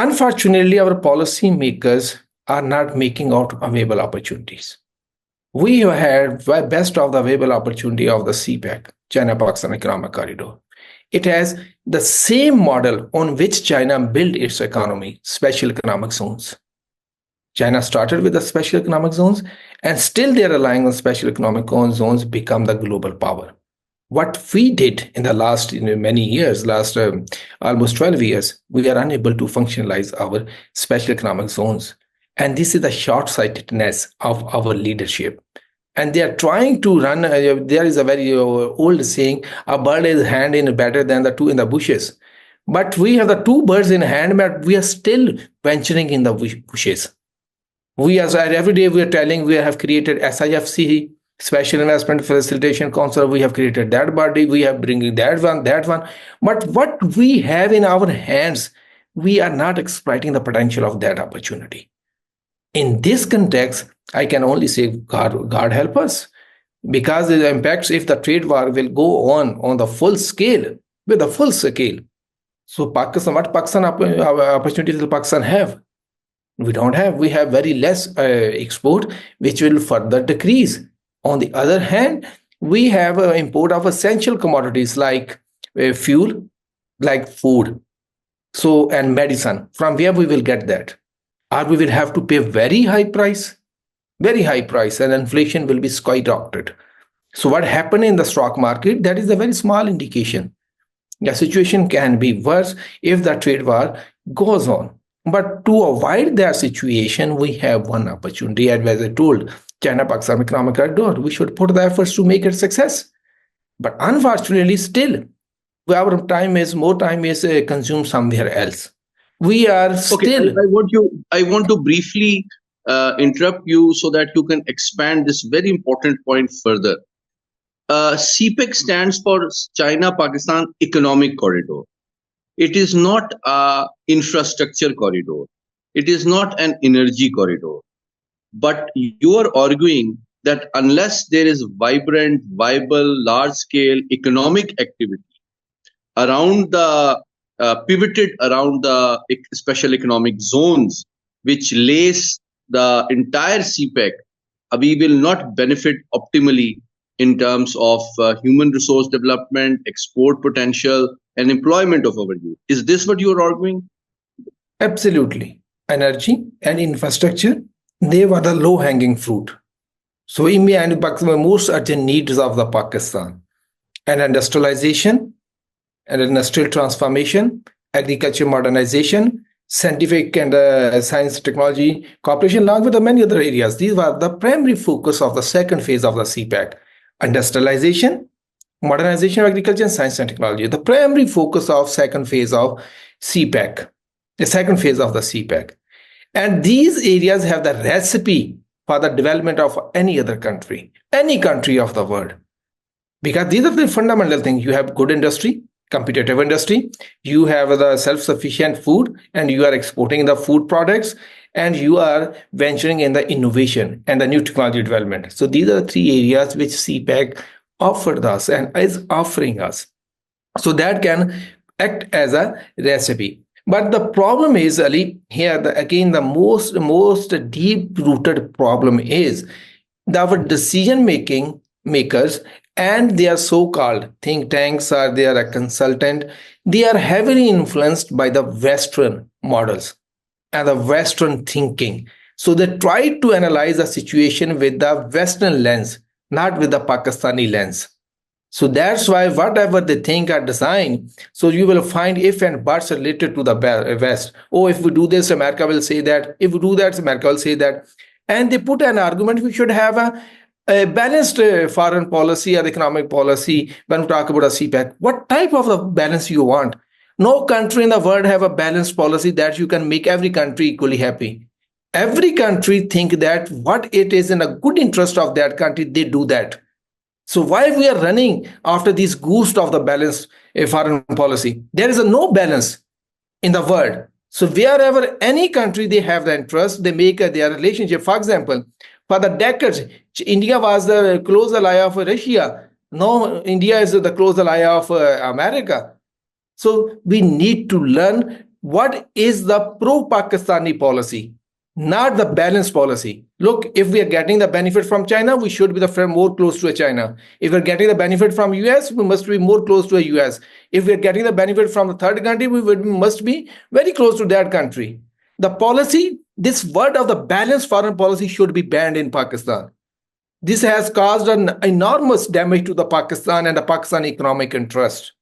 Unfortunately, our policy makers are not making out available opportunities. We have had the best of the available opportunity of the CPEC, China-Pakistan Economic Corridor. It has the same model on which China built its economy, special economic zones. China started with the special economic zones, and still they are relying on special economic zones become the global power. What we did in the last many years, last almost 12 years, we are unable to functionalize our special economic zones. And this is the short-sightedness of our leadership. And they are trying to run, there is a very old saying, a bird is hand in better than the two in the bushes. But we have the two birds in hand, but we are still venturing in the bushes. We as every day we are telling we have created SIFC, Special Investment Facilitation Council. We have created that body. We have bringing that one. But what we have in our hands, we are not exploiting the potential of that opportunity. In this context, I can only say God help us, because the impacts if the trade war will go on the full scale, with the full scale. So Pakistan, what Pakistan opportunities will Pakistan have? We don't have. We have very less export, which will further decrease. On the other hand, we have import of essential commodities like fuel, like food, so and medicine. From where we will get that? Or we will have to pay very high price, and inflation will be skyrocketed. So what happened in the stock market? That is a very small indication. The situation can be worse if the trade war goes on. But to avoid that situation, we have one opportunity. As I told, China-Pakistan Economic Corridor, we should put the efforts to make it success. But unfortunately, still, our more time is consumed somewhere else. We are still. Okay, I want to briefly interrupt you so that you can expand this very important point further. CPEC stands for China-Pakistan Economic Corridor. It is not an infrastructure corridor. It is not an energy corridor. But you are arguing that unless there is vibrant, viable, large-scale economic activity around the pivoted around the special economic zones, which lace the entire CPEC, we will not benefit optimally in terms of human resource development, export potential, and employment of our youth. Is this what you are arguing? Absolutely. Energy and infrastructure, they were the low-hanging fruit. So in the end, the most urgent needs of the Pakistan and industrialization and industrial transformation, agriculture modernization, scientific and science technology cooperation, along with the many other areas. These were the primary focus of the second phase of the CPEC. Industrialization, modernization of agriculture, and science and technology. The primary focus of second phase of CPEC, the second phase of the CPEC. And these areas have the recipe for the development of any other country, any country of the world. Because these are the fundamental things. You have good industry, competitive industry, you have the self-sufficient food, and you are exporting the food products, and you are venturing in the innovation and the new technology development. So these are the three areas which CPEC offered us and is offering us. So that can act as a recipe. But the problem is, Ali, here again the most deep-rooted problem is our decision-making makers and their so-called think tanks or they are a consultant, they are heavily influenced by the Western models and the Western thinking. So they try to analyze the situation with the Western lens, not with the Pakistani lens. So that's why whatever they think are designed, so you will find if and buts related to the West. Oh, if we do this, America will say that. If we do that, America will say that. And they put an argument we should have a balanced foreign policy or economic policy when we talk about a CPEC. What type of a balance you want? No country in the world have a balanced policy that you can make every country equally happy. Every country think that what it is in a good interest of that country, they do that. So why we are running after this ghost of the balanced foreign policy? There is no balance in the world. So wherever any country they have the interest, they make their relationship. For example, for the decades, India was the close ally of Russia. Now India is the close ally of America. So we need to learn what is the pro-Pakistani policy, not the balanced policy. Look, if we are getting the benefit from China, we should be the friend more close to a China. If we're getting the benefit from US, we must be more close to a US. If we're getting the benefit from the third country, must be very close to that country. The policy, this word of the balanced foreign policy should be banned in Pakistan. This has caused an enormous damage to the Pakistan and the Pakistan economic interest.